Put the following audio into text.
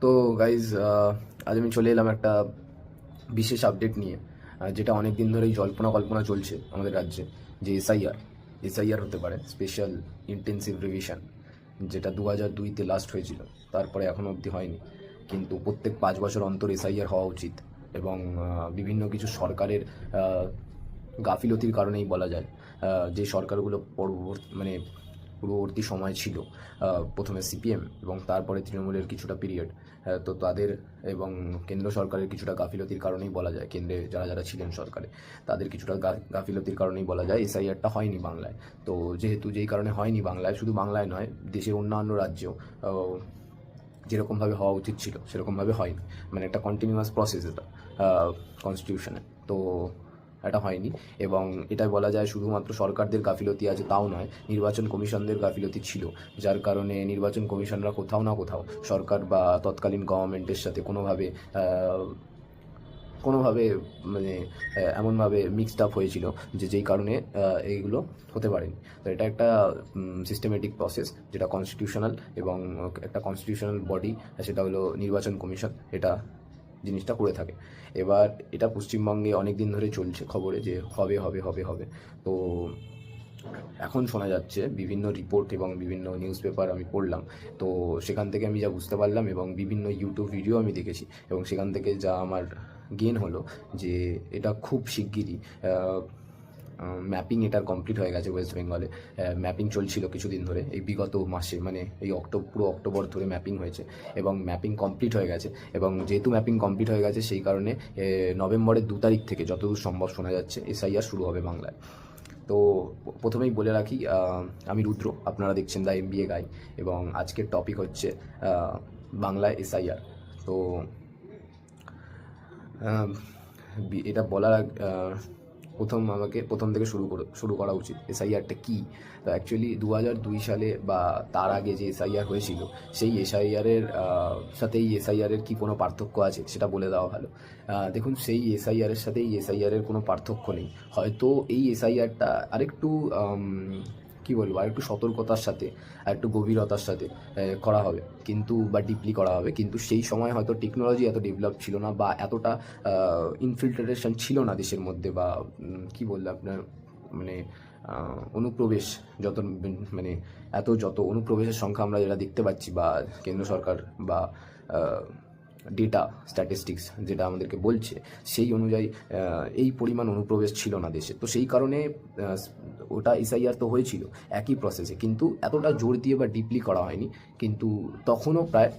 তো গাইজ আজ আমি চলে এলাম একটা বিশেষ আপডেট নিয়ে, যেটা অনেক দিন ধরেই জল্পনা কল্পনা চলছে আমাদের রাজ্যে, যে এসআইআর হতে পারে, স্পেশাল ইন্টেন্সিভ রিভিশন, যেটা 2002-তে লাস্ট হয়েছিল। তারপরে এখনও অবধি হয়নি, কিন্তু প্রত্যেক 5 বছর অন্তর এসআইআর হওয়া উচিত। এবং বিভিন্ন কিছু সরকারের গাফিলতির কারণেই বলা যায়, যে সরকারগুলো পূর্ববর্তী সময় ছিল, প্রথমে সিপিএম এবং তারপরে তৃণমূলের কিছুটা পিরিয়ড, তো তাদের এবং কেন্দ্র সরকারের কিছুটা গাফিলতির কারণেই বলা যায়, কেন্দ্রে যারা যারা ছিলেন সরকারে তাদের কিছুটা গাফিলতির কারণেই বলা যায় এসআইআরটা হয়নি বাংলায়। তো যেহেতু যেই কারণে হয়নি বাংলায়, শুধু বাংলায় নয়, দেশের অন্যান্য রাজ্যেও যেরকমভাবে হওয়া উচিত ছিল সেরকমভাবে হয়নি। মানে একটা কন্টিনিউয়াস প্রসেস এটা কনস্টিটিউশনে, তো এটা হয়নি। এবং এটা বলা যায় শুধুমাত্র সরকারদের গাফিলতি আছে তাও নয়, নির্বাচন কমিশনদের গাফিলতি ছিল, যার কারণে নির্বাচন কমিশনরা কোথাও না কোথাও সরকার বা তৎকালীন গভর্নমেন্টের সাথে কোনোভাবে মানে এমনভাবে মিক্সড আপ হয়েছিল যেই কারণে এইগুলো হতে পারেনি। তো এটা একটা সিস্টেমেটিক প্রসেস, যেটা কনস্টিটিউশনাল, এবং একটা কনস্টিটিউশনাল বডি, সেটা হলো নির্বাচন কমিশন, এটা জিনিসটা করে থাকে। এবার এটা পশ্চিমবঙ্গে অনেক দিন ধরে চলছে খবরে যে হবে হবে হবে হবে। তো এখন শোনা যাচ্ছে, বিভিন্ন রিপোর্ট এবং বিভিন্ন নিউজ পেপার আমি পড়লাম, তো সেখান থেকে আমি যা বুঝতে পারলাম এবং বিভিন্ন ইউটিউব ভিডিও আমি দেখেছি, এবং সেখান থেকে যা আমার গেন হলো যে এটা খুব শিগগিরই ম্যাপিং এটার কমপ্লিট হয়ে গেছে ওয়েস্ট বেঙ্গলে। ম্যাপিং চলছিল কিছুদিন ধরে, এই বিগত মাসে, মানে এই পুরো অক্টোবর ধরে ম্যাপিং হয়েছে এবং ম্যাপিং কমপ্লিট হয়ে গেছে। এবং যেহেতু ম্যাপিং কমপ্লিট হয়ে গেছে, সেই কারণে নভেম্বরের 2 তারিখ থেকে যতদূর সম্ভব শোনা যাচ্ছে এসআইআর শুরু হবে বাংলায়। তো প্রথমেই বলে রাখি, আমি রুদ্র, আপনারা দেখছেন দ্য এমবিএ গাই, এবং আজকের টপিক হচ্ছে বাংলায় এসআইআর। তো এটা বলার আমাকে প্রথম থেকে শুরু করা উচিত। এসআইআরটা কী? তো অ্যাকচুয়ালি 2002 সালে বা তার আগে যে এসআইআর হয়েছিল, সেই এসআইআরের সাথে এই এসআইআরের কী কোনো পার্থক্য আছে সেটা বলে দেওয়া ভালো। দেখুন, সেই এসআইআরের সাথে এই এসআইআরের কোনো পার্থক্য নেই। হয়তো এই এসআইআরটা আরেকটু কী বলবো, আরেকটু সতর্কতার সাথে, আরেকটু গভীরতার সাথে করা হবে, কিন্তু বা ডিপলি করা হবে। কিন্তু সেই সময় হয়তো টেকনোলজি এত ডেভেলপ ছিল না, বা এতটা ইনফিল্ট্রেশন ছিল না দেশের মধ্যে, বা কী বললে আপনার মানে অনুপ্রবেশ যত অনুপ্রবেশের সংখ্যা আমরা যেটা দেখতে পাচ্ছি, বা কেন্দ্র সরকার বা ডেটা স্ট্যাটিস্টিক্স যেটা আমাদেরকে বলছে, সেই অনুযায়ী এই পরিমাণ অনুপ্রবেশ ছিল না দেশে। তো সেই কারণে ওটা এসআইআর তো হয়েছিল একই প্রসেসে, কিন্তু এতটা জোর দিয়ে বা ডিপলি করা হয়নি। কিন্তু তখনও প্রায়